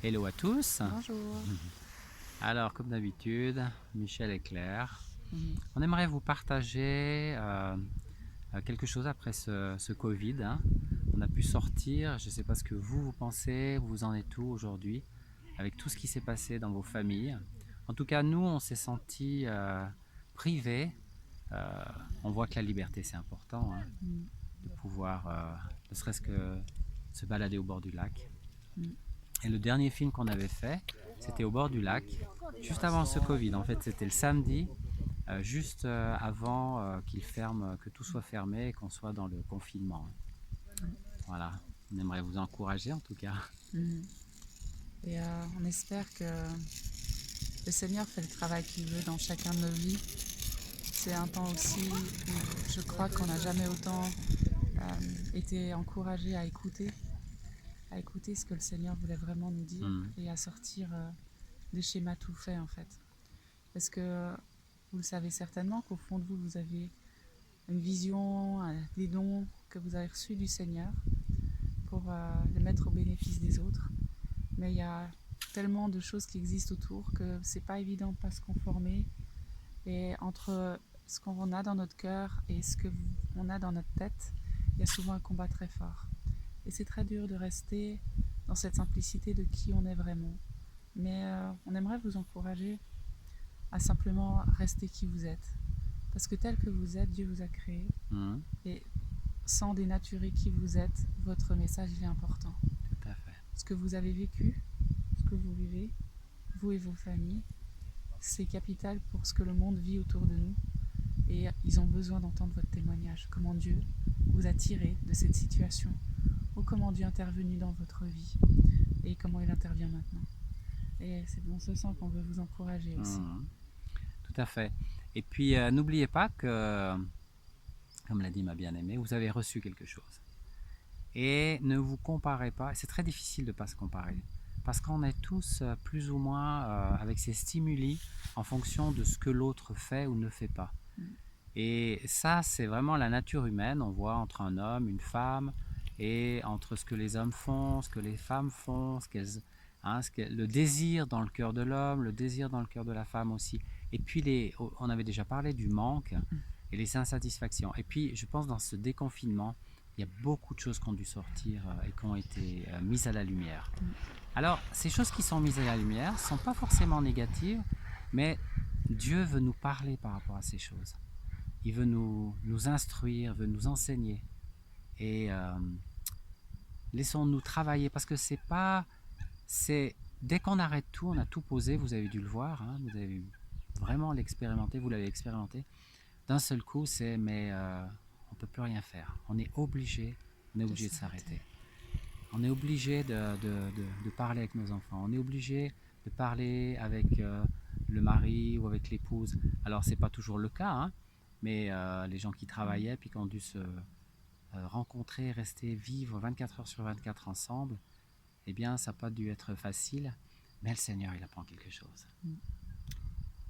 Hello à tous. Bonjour. Alors, comme d'habitude, Michel et Claire, Mhm. on aimerait vous partager quelque chose après ce Covid, hein. On a pu sortir, je ne sais pas ce que vous pensez, vous en êtes où aujourd'hui, avec tout ce qui s'est passé dans vos familles. En tout cas, nous, on s'est sentis privés. Euh, on voit que la liberté, c'est important, hein, Mhm. de pouvoir, ne serait-ce que se balader au bord du lac. Mhm. Et le dernier film qu'on avait fait, c'était au bord du lac, juste avant ce Covid. En fait, c'était le samedi, juste avant qu'il ferme, que tout soit fermé et qu'on soit dans le confinement. Voilà, on aimerait vous encourager en tout cas. Mhm. Et on espère que le Seigneur fait le travail qu'il veut dans chacun de nos vies. C'est un temps aussi où je crois qu'on n'a jamais autant été encouragé à écouter ce que le Seigneur voulait vraiment nous dire et à sortir des schémas tout faits en fait. Parce que vous le savez certainement qu'au fond de vous, vous avez une vision, des dons que vous avez reçus du Seigneur pour les mettre au bénéfice des autres. Mais il y a tellement de choses qui existent autour que c'est pas évident de pas se conformer. Et entre ce qu'on a dans notre cœur et ce qu'on a dans notre tête, il y a souvent un combat très fort. Et c'est très dur de rester dans cette simplicité de qui on est vraiment. Mais on aimerait vous encourager à simplement rester qui vous êtes. Parce que tel que vous êtes, Dieu vous a créé. Et sans dénaturer qui vous êtes, votre message est important. Tout à fait. Ce que vous avez vécu, ce que vous vivez, vous et vos familles, c'est capital pour ce que le monde vit autour de nous. Et ils ont besoin d'entendre votre témoignage. Comment Dieu vous a tiré de cette situation, ou comment Dieu est intervenu dans votre vie, et comment il intervient maintenant. Et c'est dans ce sens qu'on veut vous encourager aussi. Tout à fait. Et puis, n'oubliez pas que, comme l'a dit ma bien-aimée, vous avez reçu quelque chose. Et ne vous comparez pas. C'est très difficile de ne pas se comparer. Parce qu'on est tous plus ou moins avec ces stimuli en fonction de ce que l'autre fait ou ne fait pas. Et ça, c'est vraiment la nature humaine. On voit entre un homme, une femme, et entre ce que les hommes font, ce que les femmes font, le désir dans le cœur de l'homme, le désir dans le cœur de la femme aussi. Et puis, on avait déjà parlé du manque et les insatisfactions. Et puis, je pense dans ce déconfinement, il y a beaucoup de choses qui ont dû sortir et qui ont été mises à la lumière. Alors, ces choses qui sont mises à la lumière ne sont pas forcément négatives, mais Dieu veut nous parler par rapport à ces choses. Il veut nous instruire, veut nous enseigner. Et laissons-nous travailler parce que dès qu'on arrête tout, on a tout posé, vous avez dû le voir, hein, vous avez vraiment l'expérimenté, vous l'avez expérimenté. D'un seul coup, on ne peut plus rien faire. On est obligé de s'arrêter. On est obligé de parler avec nos enfants. On est obligé de parler avec le mari ou avec l'épouse. Alors, ce n'est pas toujours le cas, hein, mais les gens qui travaillaient puis qui ont dû se rencontrer, rester, vivre 24 heures sur 24 ensemble, eh bien, ça n'a pas dû être facile, mais le Seigneur, il apprend quelque chose.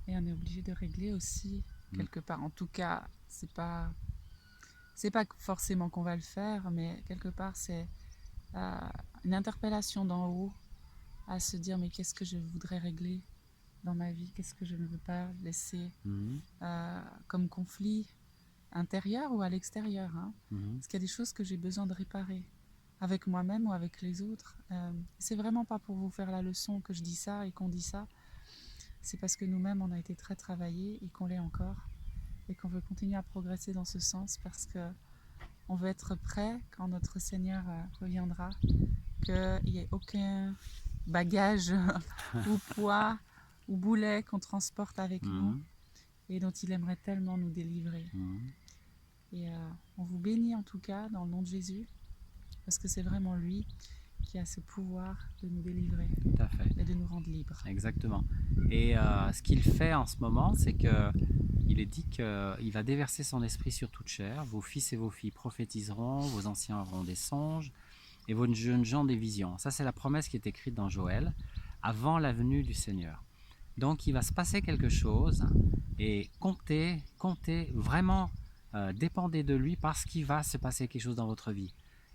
Et on est obligé de régler aussi, quelque part. En tout cas, c'est pas forcément qu'on va le faire, mais quelque part, c'est une interpellation d'en haut à se dire, mais qu'est-ce que je voudrais régler dans ma vie? Qu'est-ce que je ne veux pas laisser comme conflit intérieur ou à l'extérieur, hein? Parce qu'il y a des choses que j'ai besoin de réparer avec moi-même ou avec les autres. C'est vraiment pas pour vous faire la leçon que je dis ça et qu'on dit ça. C'est parce que nous-mêmes, on a été très travaillés et qu'on l'est encore. Et qu'on veut continuer à progresser dans ce sens parce que on veut être prêt quand notre Seigneur reviendra, qu'il n'y ait aucun bagage ou poids ou boulet qu'on transporte avec nous et dont il aimerait tellement nous délivrer. Et on vous bénit en tout cas dans le nom de Jésus, parce que c'est vraiment lui qui a ce pouvoir de nous délivrer. Tout à fait. Et de nous rendre libres. Exactement. Et ce qu'il fait en ce moment, c'est qu'il est dit qu'il va déverser son esprit sur toute chair. Vos fils et vos filles prophétiseront, vos anciens auront des songes, et vos jeunes gens des visions. Ça, c'est la promesse qui est écrite dans Joël, avant la venue du Seigneur. Donc, il va se passer quelque chose, et comptez, vraiment, dépendez de lui parce qu'il va se passer quelque chose dans votre vie.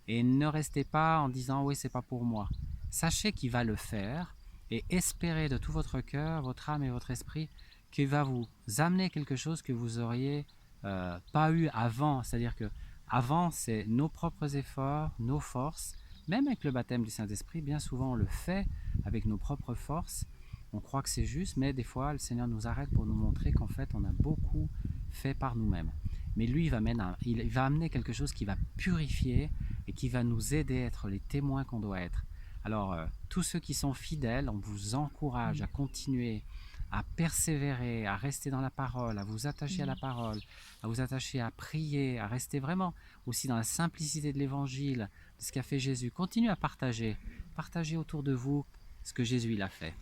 Et ne restez pas en disant « oui, c'est pas pour moi ». sachez qu'il va le faire et espérez de tout votre cœur, votre âme et votre esprit qu'il va vous amener quelque chose que vous auriez pas eu avant. C'est-à-dire que avant, c'est nos propres efforts, nos forces. Même avec le baptême du Saint-Esprit, bien souvent on le fait avec nos propres forces. On croit que c'est juste, mais des fois le Seigneur nous arrête pour nous montrer qu'en fait on a beaucoup fait par nous-mêmes. Mais lui, il va amener quelque chose qui va purifier et qui va nous aider à être les témoins qu'on doit être. Alors, tous ceux qui sont fidèles, on vous encourage à continuer, à persévérer, à rester dans la parole, à vous attacher à la parole, à vous attacher à prier, à rester vraiment aussi dans la simplicité de l'évangile, de ce qu'a fait Jésus. Continuez à partager. Partagez autour de vous ce que Jésus il a fait.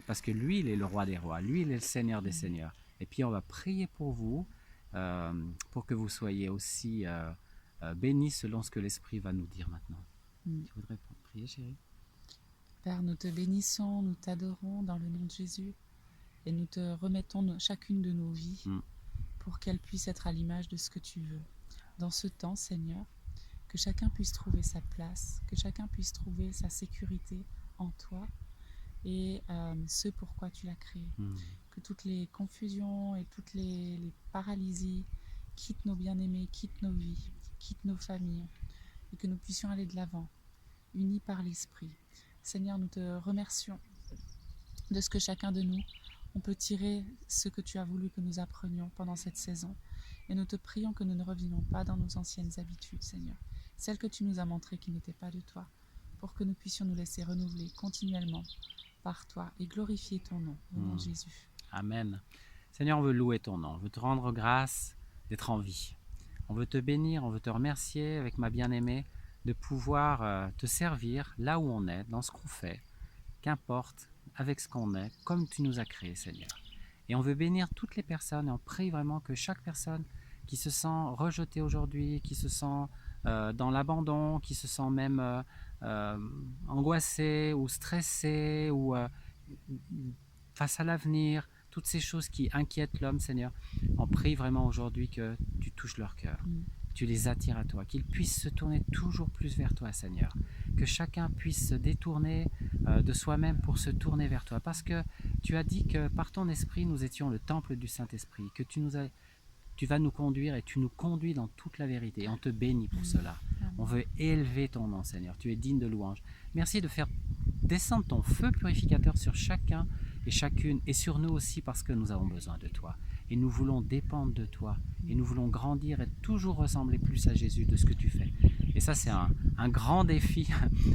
Parce que lui, il est le roi des rois, lui, il est le Seigneur des seigneurs. Et puis, on va prier pour vous, pour que vous soyez aussi bénis selon ce que l'Esprit va nous dire maintenant. Tu voudrais prier, chérie? Père, nous te bénissons, nous t'adorons dans le nom de Jésus et nous te remettons chacune de nos vies pour qu'elles puissent être à l'image de ce que tu veux. Dans ce temps, Seigneur, que chacun puisse trouver sa place, que chacun puisse trouver sa sécurité en toi et ce pourquoi tu l'as créé. Que toutes les confusions et toutes les paralysies quittent nos bien-aimés, quittent nos vies, quittent nos familles et que nous puissions aller de l'avant, unis par l'Esprit. Seigneur, nous te remercions de ce que chacun de nous, on peut tirer ce que tu as voulu que nous apprenions pendant cette saison. Et nous te prions que nous ne revenions pas dans nos anciennes habitudes, Seigneur. Celles que tu nous as montrées qui n'étaient pas de toi, pour que nous puissions nous laisser renouveler continuellement par toi et glorifier ton nom, au nom de Jésus. Amen. Seigneur, on veut louer ton nom, on veut te rendre grâce d'être en vie. On veut te bénir, on veut te remercier avec ma bien-aimée de pouvoir te servir là où on est, dans ce qu'on fait, qu'importe, avec ce qu'on est, comme tu nous as créés, Seigneur. Et on veut bénir toutes les personnes et on prie vraiment que chaque personne qui se sent rejetée aujourd'hui, qui se sent dans l'abandon, qui se sent même angoissée ou stressée ou face à l'avenir, toutes ces choses qui inquiètent l'homme, Seigneur, on prie vraiment aujourd'hui que tu touches leur cœur. Tu les attires à toi, qu'ils puissent se tourner toujours plus vers toi, Seigneur. Que chacun puisse se détourner de soi-même pour se tourner vers toi. Parce que tu as dit que par ton esprit, nous étions le temple du Saint-Esprit, que tu vas nous conduire et tu nous conduis dans toute la vérité. Et on te bénit pour cela. On veut élever ton nom, Seigneur. Tu es digne de louange. Merci de faire descendre ton feu purificateur sur chacun et chacune et sur nous aussi parce que nous avons besoin de toi. Et nous voulons dépendre de toi. Et nous voulons grandir et toujours ressembler plus à Jésus de ce que tu fais. Et ça, c'est un grand défi.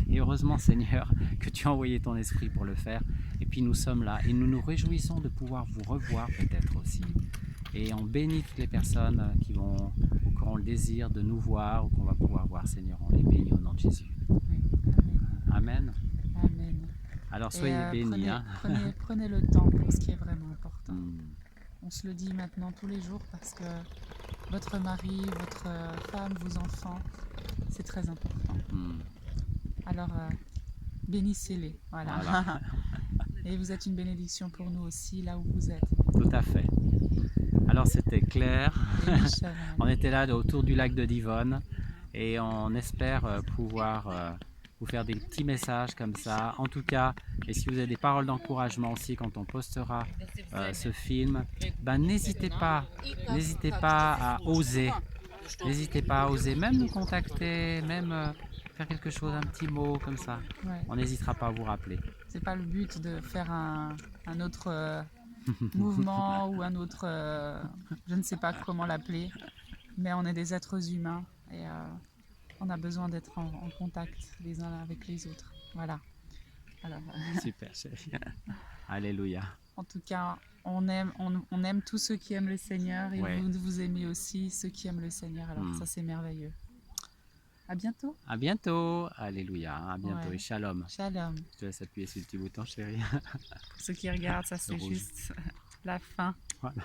Et heureusement, Seigneur, que tu as envoyé ton esprit pour le faire. Et puis nous sommes là. Et nous nous réjouissons de pouvoir vous revoir peut-être aussi. Et on bénit toutes les personnes qui auront le désir de nous voir ou qu'on va pouvoir voir, Seigneur. On les bénit au nom de Jésus. Oui. Amen. Amen. Alors soyez bénis. Prenez le temps pour ce qui est vraiment important. On se le dit maintenant tous les jours parce que votre mari, votre femme, vos enfants, c'est très important. Alors, bénissez-les. Voilà. Et vous êtes une bénédiction pour nous aussi, là où vous êtes. Tout à fait. Alors, c'était Claire. On était là autour du lac de Divonne et on espère pouvoir vous faire des petits messages comme ça. En tout cas, et si vous avez des paroles d'encouragement aussi quand on postera ce film, n'hésitez pas à oser. N'hésitez pas à oser, même nous contacter, même faire quelque chose, un petit mot comme ça. Ouais. On n'hésitera pas à vous rappeler. C'est pas le but de faire un autre mouvement ou un autre, je ne sais pas comment l'appeler, mais on est des êtres humains et on a besoin d'être en contact les uns avec les autres. Voilà. Alors, super, chérie. Alléluia. En tout cas, on aime tous ceux qui aiment le Seigneur et vous aimez aussi ceux qui aiment le Seigneur. Alors ça, c'est merveilleux. À bientôt. À bientôt. Alléluia. À bientôt. Et shalom. Shalom. Je te laisse appuyer sur le petit bouton, chérie. Pour ceux qui regardent, ça c'est juste la fin. Voilà.